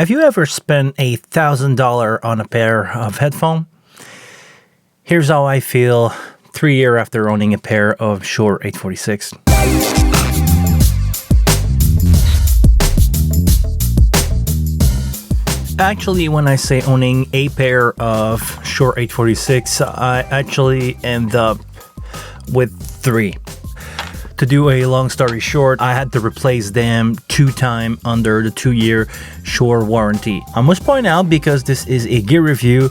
Have you ever spent $1,000 on a pair of headphones? Here's how I feel 3 years after owning a pair of Shure 846. Actually, when I say owning a pair of Shure 846, I actually end up with 3. To do a long story short, I had to replace them 2 times under the 2-year Shure warranty. I must point out, because this is a gear review,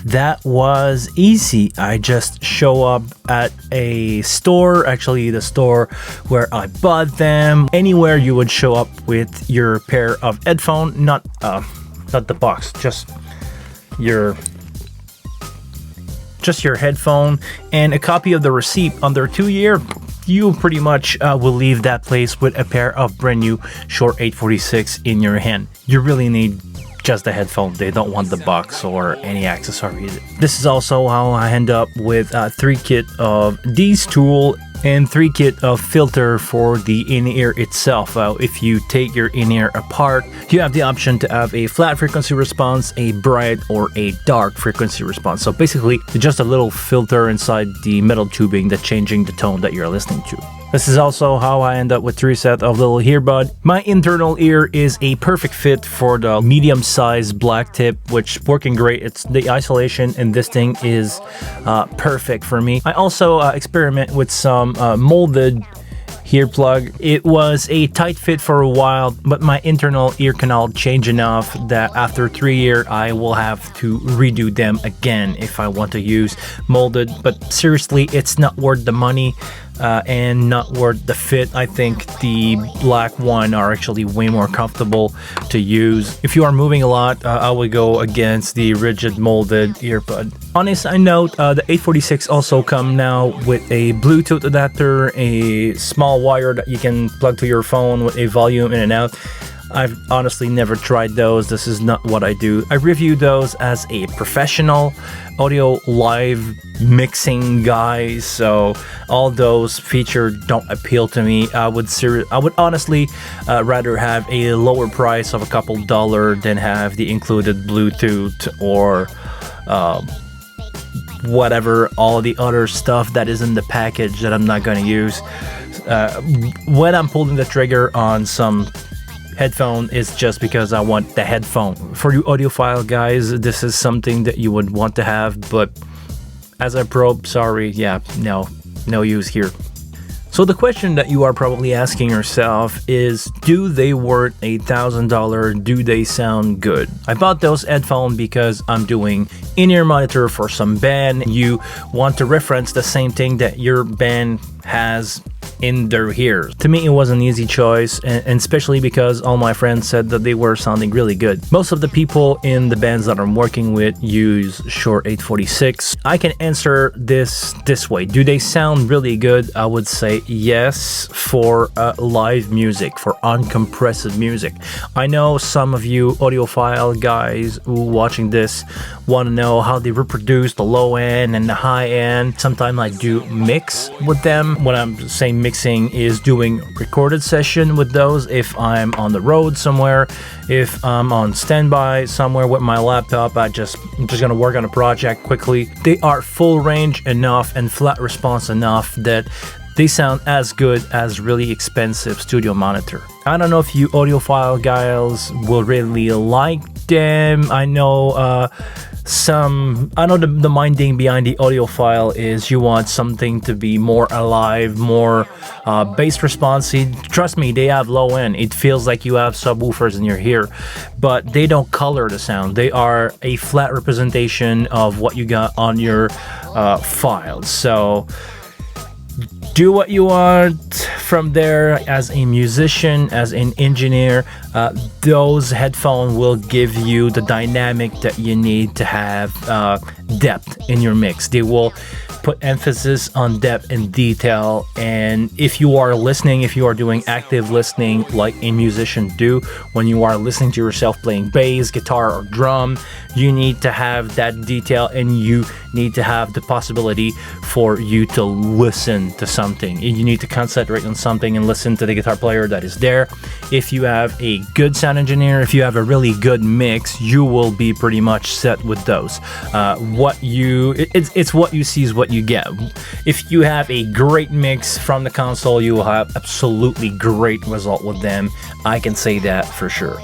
that was easy. I just show up at a store, actually the store where I bought them. Anywhere you would show up with your pair of headphones, not the box, just your headphone and a copy of the receipt under 2-year. You pretty much will leave that place with a pair of brand new Shure 846 in your hand. You really need just the headphone. They don't want the box or any accessories. This is also how I end up with 3 kit of these tool and 3 kit of filter for the in-ear itself. If you take your in-ear apart, you have the option to have a flat frequency response, a bright, or a dark frequency response. So basically, just a little filter inside the metal tubing that's changing the tone that you're listening to. This is also how I end up with 3 sets of little earbud. My internal ear is a perfect fit for the medium-sized black tip, which working great. It's the isolation in this thing is perfect for me. I also experiment with some molded ear plug. It was a tight fit for a while, but my internal ear canal changed enough that after 3 years I will have to redo them again if I want to use molded. But seriously, it's not worth the money and not worth the fit. I think the black one are actually way more comfortable to use. If you are moving a lot, I would go against the rigid molded earbud. On a side note, the 846 also come now with a Bluetooth adapter, a small wire that you can plug to your phone with a volume in and out. I've honestly never tried those. This is not what I do. I review those as a professional audio live mixing guy, so all those features don't appeal to me. I would honestly rather have a lower price of a couple $1 than have the included Bluetooth or whatever, all the other stuff that is in the package that I'm not going to use. When I'm pulling the trigger on some headphone, is just because I want the headphone. For you audiophile guys, this is something that you would want to have, but as a pro, sorry, no use here. So the question that you are probably asking yourself is, do they worth $1,000? Do they sound good? I bought those headphones because I'm doing in-ear monitor for some band. You want to reference the same thing that your band has in their ears. To me, it was an easy choice, and especially because all my friends said that they were sounding really good. Most of the people in the bands that I'm working with use Shure 846. I can answer this way. Do they sound really good? I would say yes, for live music, for uncompressed music. I know some of you audiophile guys who watching this want to know how they reproduce the low end and the high end. Sometimes I do mix with them. When I'm saying mixing is doing recorded session with those. If I'm on the road somewhere, if I'm on standby somewhere with my laptop, I'm just gonna work on a project quickly. They are full range enough and flat response enough that they sound as good as really expensive studio monitor. I don't know if you audiophile guys will really like them. I know the minding behind the audiophile is you want something to be more alive, more bass responsive. Trust me, they have low end. It feels like you have subwoofers in your ear, but they don't color the sound. They are a flat representation of what you got on your file. So do what you want from there. As a musician, as an engineer, those headphones will give you the dynamic that you need to have depth in your mix. They will put emphasis on depth and detail. And if you are listening, if you are doing active listening like a musician do, when you are listening to yourself playing bass, guitar, or drum, you need to have that detail, and you need to have the possibility for you to listen to something. You need to concentrate on something and listen to the guitar player that is there. If you have a good sound engineer, if you have a really good mix, you will be pretty much set with those. It's what you see is what you get. If you have a great mix from the console, you will have absolutely great result with them. I can say that for sure.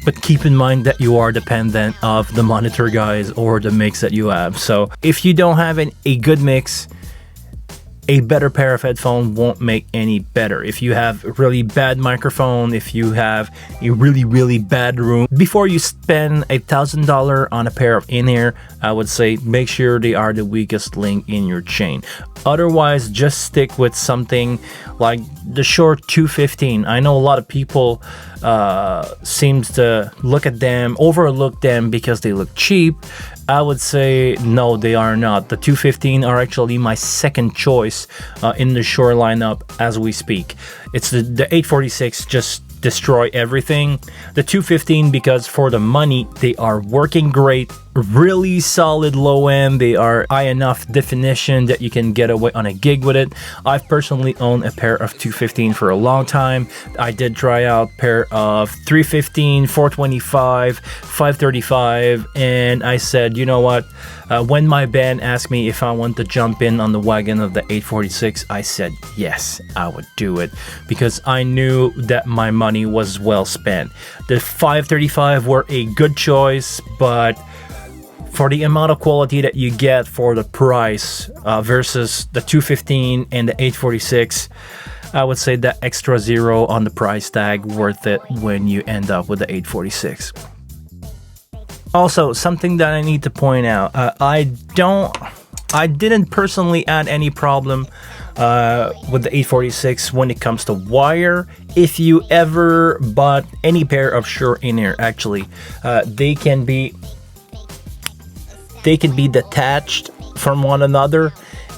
But keep in mind that you are dependent of the monitor guys or the mix that you have. So if you don't have a good mix, a better pair of headphones won't make any better. If you have a really bad microphone, if you have a really bad room, before you spend $1,000 on a pair of in-ear, I would say make sure they are the weakest link in your chain. Otherwise, just stick with something like the Shure 215. I know a lot of people seems to look at them, overlook them because they look cheap. I would say no, they are not. The 215 are actually my second choice in the Shure lineup as we speak. It's the 846 just destroy everything. The 215, because for the money, they are working great, really solid low end. They are high enough definition that you can get away on a gig with it. I've personally owned a pair of 215 for a long time. I did try out a pair of 315, 425, 535, and I said, you know what? When my band asked me if I want to jump in on the wagon of the 846, I said yes, I would do it, because I knew that my money was well spent. The 535 were a good choice, but for the amount of quality that you get for the price versus the 215 and the 846, I would say that extra zero on the price tag worth it when you end up with the 846. Also, something that I need to point out, I didn't personally add any problem with the 846 when it comes to wire. If you ever bought any pair of Shure in-ear, actually, they can be detached from one another,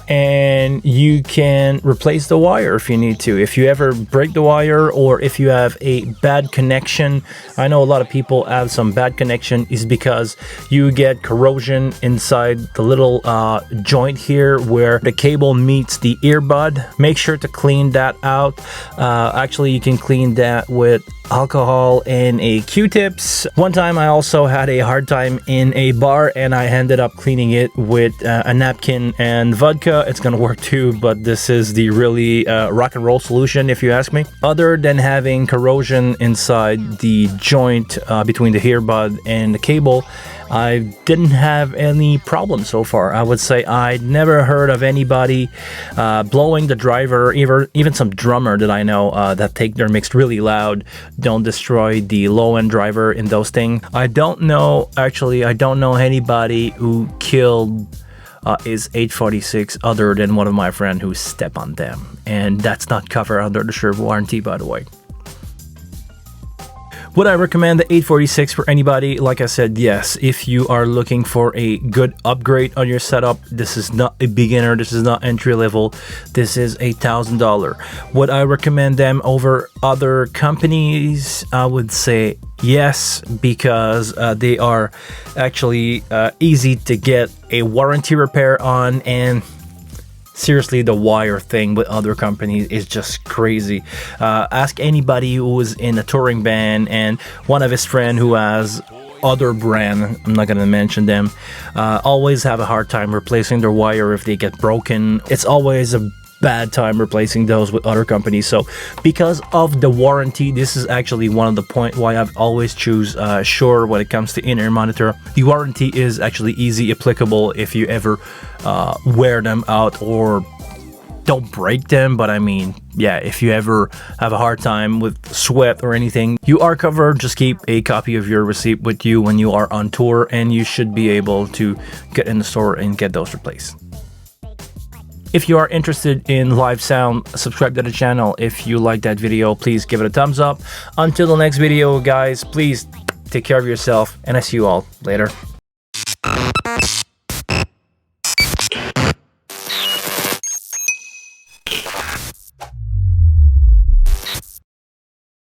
and you can replace the wire if you need to. If you ever break the wire, or if you have a bad connection, I know a lot of people have some bad connection, is because you get corrosion inside the little joint here where the cable meets the earbud. Make sure to clean that out. Actually, you can clean that with alcohol and a Q-tips. One time I also had a hard time in a bar, and I ended up cleaning it with a napkin and vodka. It's gonna work too, but this is the really rock and roll solution, if you ask me. Other than having corrosion inside the joint between the earbud and the cable, I didn't have any problems so far. I would say I never heard of anybody blowing the driver, even some drummer that I know that take their mix really loud, don't destroy the low-end driver in those things. I don't know anybody who killed is 846 other than one of my friends who stepped on them, and that's not covered under the Shure warranty, by the way. Would I recommend the 846 for anybody? Like I said, yes. If you are looking for a good upgrade on your setup, this is not a beginner, this is not entry level, this is $1,000. Would I recommend them over other companies? I would say yes, because they are actually easy to get a warranty repair on, and seriously, the wire thing with other companies is just crazy. Ask anybody who is in a touring band and one of his friends who has other brand, I'm not gonna mention them, always have a hard time replacing their wire if they get broken. It's always a bad time replacing those with other companies. So because of the warranty, this is actually one of the points why I've always choose Shure when it comes to in-ear monitor. The warranty is actually easy applicable if you ever wear them out or don't break them, but I mean, yeah, if you ever have a hard time with sweat or anything, you are covered. Just keep a copy of your receipt with you when you are on tour, and you should be able to get in the store and get those replaced. If you are interested in live sound, subscribe to the channel. If you like that video, please give it a thumbs up. Until the next video, guys, please take care of yourself, and I see you all later.